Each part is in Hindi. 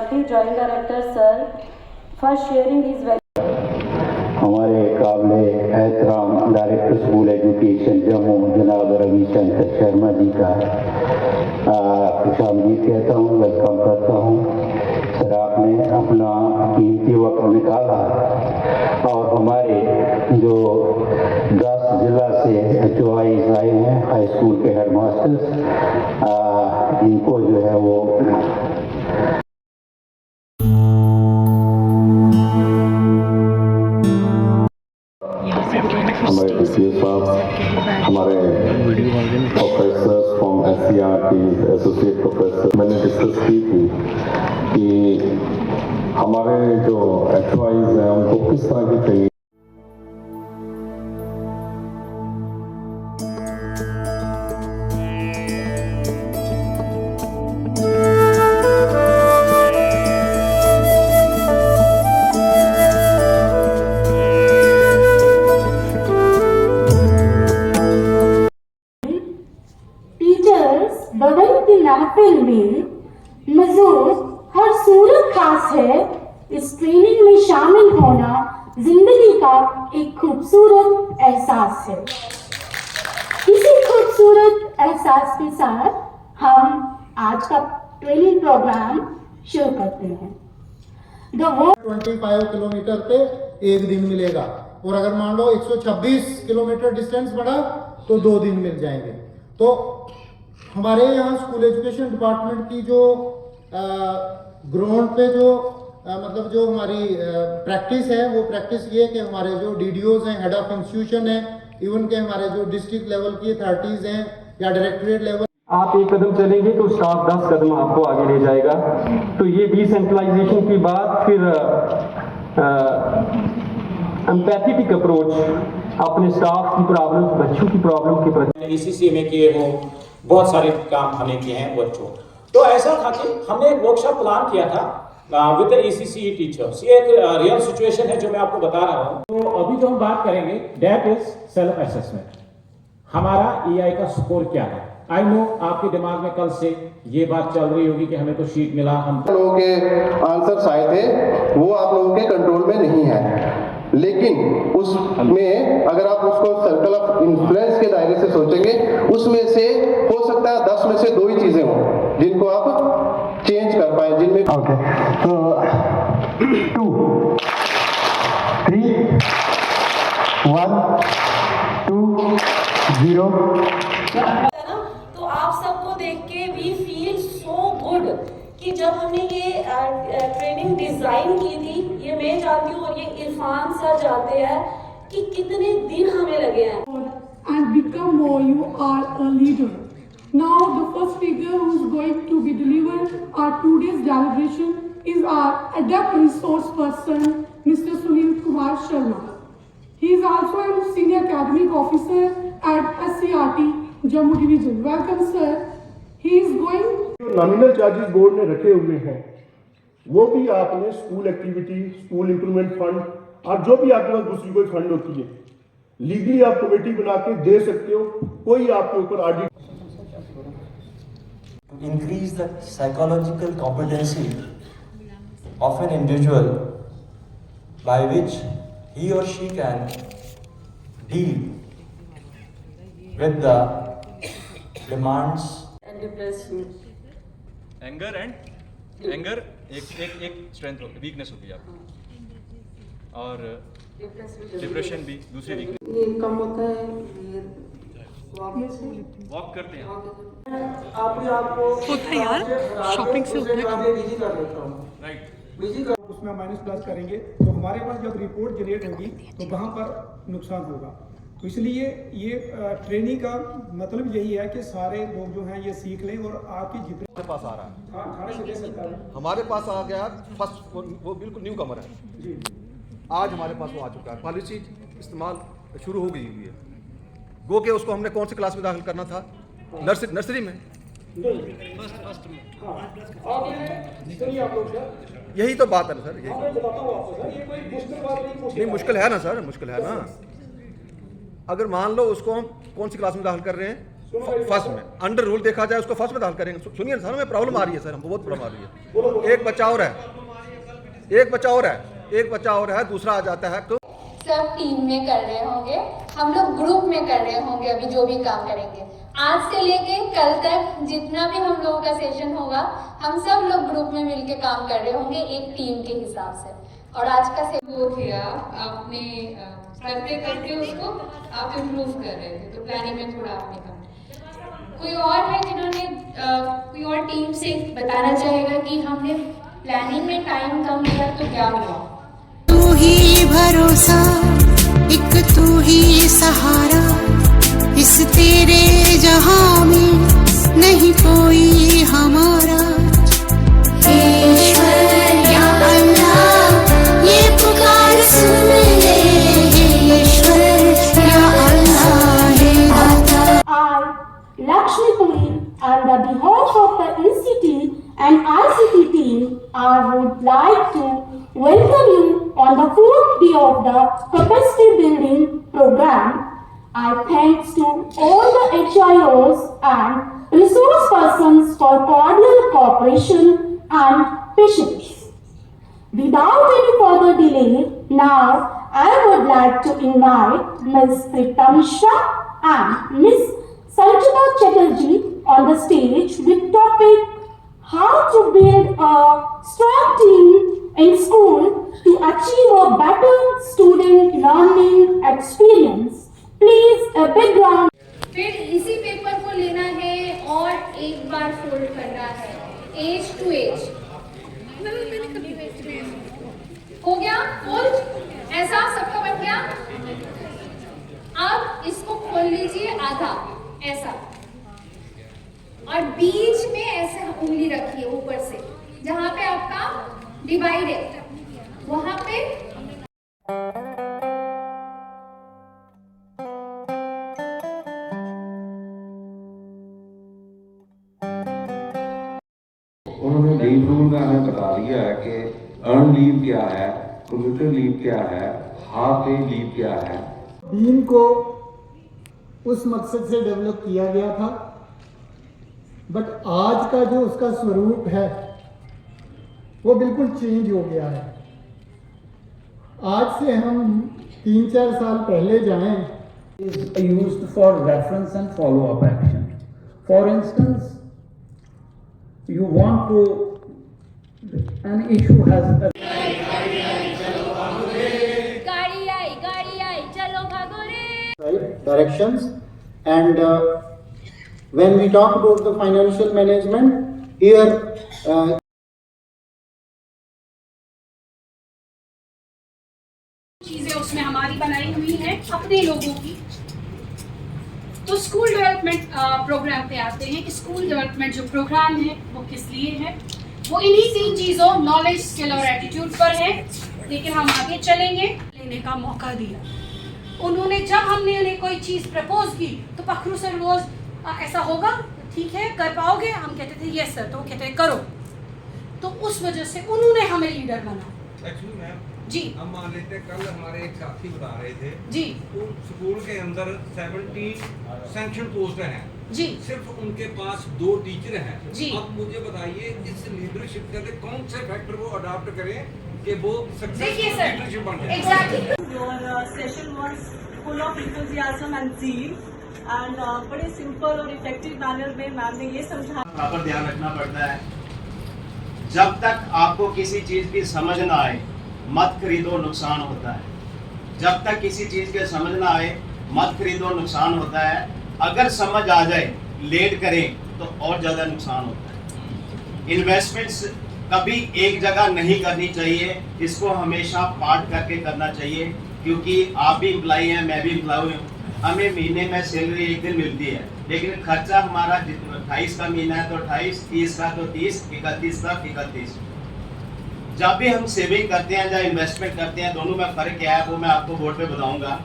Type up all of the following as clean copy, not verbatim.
Bharti, Joint Director Sir, for sharing his हमारे काबिल एहतराम डायरेक्टर स्कूल एजुकेशन जम्मू जनाब रविशंकर शर्मा जी का खुशामदीद कहता हूँ, वेलकम करता हूँ। सर आपने अपना कीमती वक्त निकाला और हमारे जो 10 जिला से HOIs आए हैं, हाई स्कूल के हेड मास्टर्स, इनको जो है वो हमारे DCA साहब, हमारे professors from SCRT, associate professor, मैंने डिस्कस की थी कि हमारे जो HOIs हैं उनको किस तरह की ट्रेनिंग बगल की महफिल में मौजूद हर सूरत खास है। इस ट्रेनिंग में शामिल होना जिंदगी का एक खूबसूरत एहसास है। इसी खूबसूरत एहसास के साथ हम आज का ट्रेनिंग प्रोग्राम शुरू करते हैं। 25 किलोमीटर पे एक दिन मिलेगा और अगर मान लो 126 किलोमीटर डिस्टेंस बढ़ा तो 2 दिन मिल जाएंगे। तो हमारे यहाँ स्कूल एजुकेशन डिपार्टमेंट की जो ग्राउंड पे जो मतलब जो हमारी प्रैक्टिस है, वो प्रैक्टिस ये कि हमारे जो DDOs हैं, हेड ऑफ इंस्टीट्यूशन है, इवन के हमारे जो डिस्ट्रिक्ट लेवल की अथॉरिटीज़ हैं या डायरेक्टरेट लेवल, आप एक कदम चलेंगे तो स्टाफ 10 कदम आपको आगे ले जाएगा। तो ये डिसेंट्रलाइजेशन की बात, फिर एम्पैथेटिक अप्रोच अपने स्टाफ की प्रॉब्लम, बच्चों की प्रॉब्लम के प्रति ECC में किए हो, बहुत सारे काम हमने किए हैं बच्चों। तो ऐसा था कि हमने एक वर्कशॉप प्लान किया था विद द ECCE टीचर्स। ये एक रियल सिचुएशन है जो मैं आपको बता रहा हूँ। तो अभी जो हम बात करेंगे दैट इज सेल्फ असेसमेंट। हमारा EI का स्कोर क्या है? आई नो आपके दिमाग में कल से ये बात चल रही होगी कि हमें तो शीट मिला, हम लोगों के आंसर्स आए थे वो आप लोगों के कंट्रोल में नहीं है, लेकिन उसमें अगर आप उसको सर्कल ऑफ इन्फ्लुएंस के दायरे से सोचेंगे, उसमें से हो सकता है 10 में से 2 ही चीजें हों जिनको आप चेंज कर पाए, जिनमें ओके। तो 2 3 1 2 0। तो आप सबको देख के वी फील सो गुड कि जब हमने ये ट्रेनिंग डिजाइन की थी, ये मैं जानती हूँ और ये इरफान सर जानते हैं कि कितने दिन हमें लगे हैं। And become more, you are a leader. Now the first figure who is going to be delivered our today's deliberation is our adept resource person, Mr. Sunil Kumar Sharma. He is also a senior academic officer at SCRT Jammu Division. Welcome sir. He is going. Nominal charges board ने रखे हुए हैं वो भी आपने school activity, school improvement fund और जो भी आपके पास दूसरी कोई फंड होती है, लीगली आप कमेटी बना के दे सकते हो, कोई आपके ऊपर audit. Increase the psychological competency of an individual by which he or she can deal with the demands And depression. Anger एक स्ट्रेंथ होती, वीकनेस होती है आपकी, और डिप्रेशन भी दूसरी वीकनेस। ये कम होता है, ये वॉक करते हैं आपको होता है यार, शॉपिंग से होता है। बिजी कर देता हूँ, राइट। बिजी कर उसमें माइनस प्लस करेंगे तो हमारे पास जब रिपोर्ट जनरेट होगी तो वहाँ पर नुकसान होगा। तो इसलिए ये ट्रेनिंग का मतलब यही है कि सारे लोग जो हैं ये सीख लें और आपकी जितने हमारे पास आ रहा है, हमारे पास आ गया फर्स्ट, वो बिल्कुल न्यू कमर है जी। आज हमारे पास वो आ चुका है, पॉलिसी इस्तेमाल शुरू हो गई है। गो के उसको हमने कौन सी क्लास में दाखिल करना था? नर्सरी में। यही तो बात है ना सर, यही नहीं मुश्किल है ना सर, मुश्किल है ना। अगर मान लो उसको हम कौन सी क्लास में दाखिल कर रहे हैं, फर्स्ट में अंडर रूल देखा जाए उसको फर्स्ट में दाखिल करेंगे। सुनिए सर, हमें प्रॉब्लम आ रही है सर, हमको बहुत प्रॉब्लम आ रही है। एक बच्चा और है, दूसरा आ जाता है तो सब टीम में कर रहे होंगे, हम लोग ग्रुप में कर रहे होंगे। अभी जो भी काम करेंगे आज से लेके कल तक जितना भी हम लोगों का सेशन होगा, हम सब लोग ग्रुप में मिलके काम कर रहे होंगे एक टीम के हिसाब से। और आज का वो किया आपने करते करते उसको आप इम्प्रूव कर रहे थे, तो प्लानिंग में थोड़ा आपने कम। कोई और है जिन्होंने कोई और टीम से बताना चाहेगा कि हमने प्लानिंग में टाइम कम किया तो क्या हुआ? तू ही भरोसा, एक तू ही सहारा, इस तेरे जहां में नहीं कोई हमारा। ईश्वर या अल्लाह ये पुकार सुन ले, ईश्वर या अल्लाह हे दाता। Lakshmi Puri, on the behalf of the NCT and ICT team, I would like to welcome you on the 4th day of the capacity building program. I thanks to all the HIOs and resource persons for cordial cooperation and patience. Without any further delay, now I would like to invite Ms. Pritam Shah and Ms. Sanchita Chatterjee on the stage with topic how to build a strong team in school to achieve a better student learning experience. Please a big round. फिर इसी पेपर को लेना है और एक बार फोल्ड करना है एज टू एज। हो गया फोल्ड? ऐसा सबका बन गया? अब इसको खोल लीजिए आधा ऐसा, और बीच में ऐसे उंगली रखिए ऊपर से, जहां पे आपका डिवाइड है वहां पे। उन्होंने लीव रूल में हमें बता दिया है कि अर्न लीव क्या है, कम्यूटर लीव क्या है, हाफ डे लीव क्या है। डीन को उस मकसद से डेवलप किया गया था, बट आज का जो उसका स्वरूप है वो बिल्कुल चेंज हो गया है। आज से हम 3-4 साल पहले जाएं, is used for reference and follow-up action. For instance, you want to, an issue has a directions, and when we talk about the financial management here, चीजें उसमें हमारी बनाई हुई हैं अपने लोगों की। तो स्कूल डेवलपमेंट प्रोग्राम पे आते हैं कि स्कूल डेवलपमेंट जो प्रोग्राम है वो किस लिए है। वो इन्हीं 3 चीजों नॉलेज, स्किल और एटीट्यूड पर है। लेकिन हम आगे चलेंगे, लेने का मौका दिया उन्होंने। जब हमने उन्हें कोई चीज़ प्रपोज की तो पखरू सर रोज ऐसा होगा, ठीक है कर पाओगे? हम कहते थे यस सर, तो वो कहते करो। तो उस वजह से उन्होंने हमें लीडर बना। एक्चुअली मैम जी, हम मान लेते हैं कल हमारे एक साथी बता रहे थे जी स्कूल के अंदर 70 सैंक्शन पोस्ट हैं जी, सिर्फ उनके पास 2 टीचर हैं जी। अब मुझे बताइए इस लीडरशिप के लिए कौन से फैक्टर को अडॉप्ट करें कि वो देखिए सर, लीडरशिप बन जाए। Exactly. Your session was full of enthusiasm and zeal, and बड़े सिंपल और इफेक्टिव मैनर में मैम ने ये समझाया। प्रॉपर ध्यान रखना पड़ता है, जब तक आपको किसी चीज की समझ ना आए मत खरीदो, नुकसान होता है। जब तक किसी चीज के समझ ना आए मत खरीदो, नुकसान होता है। अगर समझ आ जाए लेट करें तो और ज्यादा नुकसान होता है। इन्वेस्टमेंट्स कभी एक जगह नहीं करनी चाहिए, इसको हमेशा पार्ट करके करना चाहिए, क्योंकि आप भी एम्प्लॉई हैं, मैं भी एम्प्लॉय हूँ। हमें महीने में सैलरी एक दिन मिलती है, लेकिन खर्चा हमारा 28 का महीना है तो 28, 30 का तो 30, 31 का 31। जब भी हम सेविंग करते हैं या इन्वेस्टमेंट करते हैं, दोनों में फ़र्क क्या है वो मैं आपको बोर्ड पे बताऊंगा।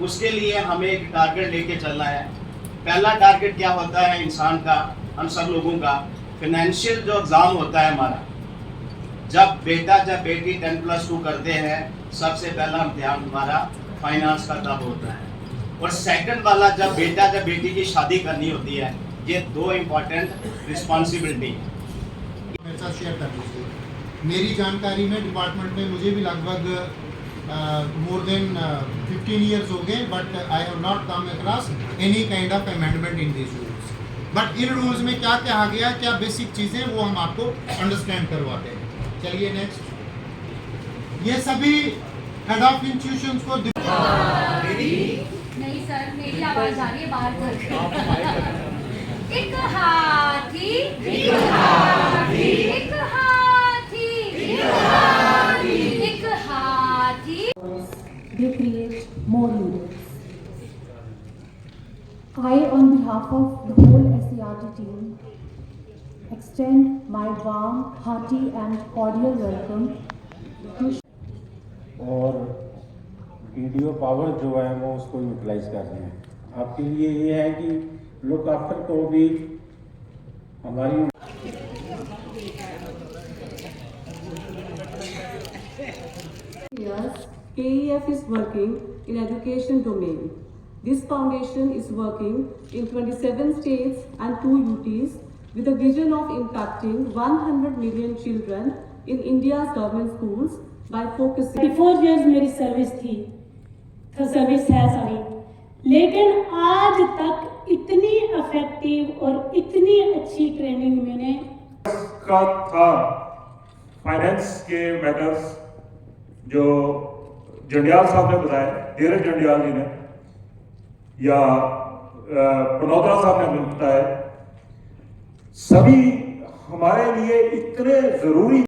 उसके लिए हमें एक टारगेट लेके चलना है। पहला टारगेट क्या होता है इंसान का, हम सब लोगों का? फाइनेंशियल जो एग्ज़ाम होता है हमारा, जब बेटी 10+2 करते हैं, सबसे पहला इम्तिहान हमारा फाइनेंस का तब होता है। और सेकंड वाला जब बेटी की शादी करनी होती है। ये दो इम्पोर्टेंट रिस्पॉन्सिबिलिटी है। मेरे साथ शेयर कर दीजिए। मेरी जानकारी में डिपार्टमेंट में मुझे भी लगभग more than 15 years हो गए, but I have not come across any kind of amendment in these rules. But in rules में क्या कहा गया, क्या बेसिक चीज़ें, वो हम आपको अंडरस्टैंड करवाते हैं। चलिए नेक्स्ट। ये सभी हेड ऑफ इंस्टीट्यूशंस को नहीं सर, मेरी आवाज आ रही है बाहर तक। एक हाथी, एक हाथी, एक हाथी, एक हाथी। They create more leaders. I, on behalf of the whole SCRT team, extend my warm, hearty and cordial welcome to और वीडियो पावर जो है वो उसको यूटिलाइज कर रहे हैं। आपके लिए ये है कि लुक आफ्टर को भी हमारी KEF is working in education domain. This foundation is working in 27 states and 2 UTs with a vision of impacting 100 million children in India's government schools by focusing. 34 years मेरी सर्विस थी, तो सर्विस है सॉरी, लेकिन आज तक इतनी इफेक्टिव और इतनी अच्छी ट्रेनिंग मैंने का था। फाइनेंस के मैटर्स जो जंडियाल साहब ने बताए, धीरज जंडियाल जी ने, या पनौतरा साहब ने बताया, सभी हमारे लिए इतने जरूरी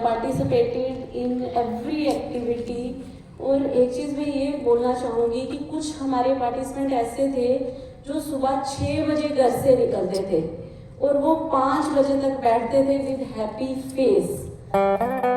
participated in every activity। और एक चीज़ मैं ये बोलना चाहूँगी कि कुछ हमारे पार्टिसिपेंट ऐसे थे जो सुबह 6 बजे घर से निकलते थे और वो 5 बजे तक बैठते थे विद हैप्पी फेस।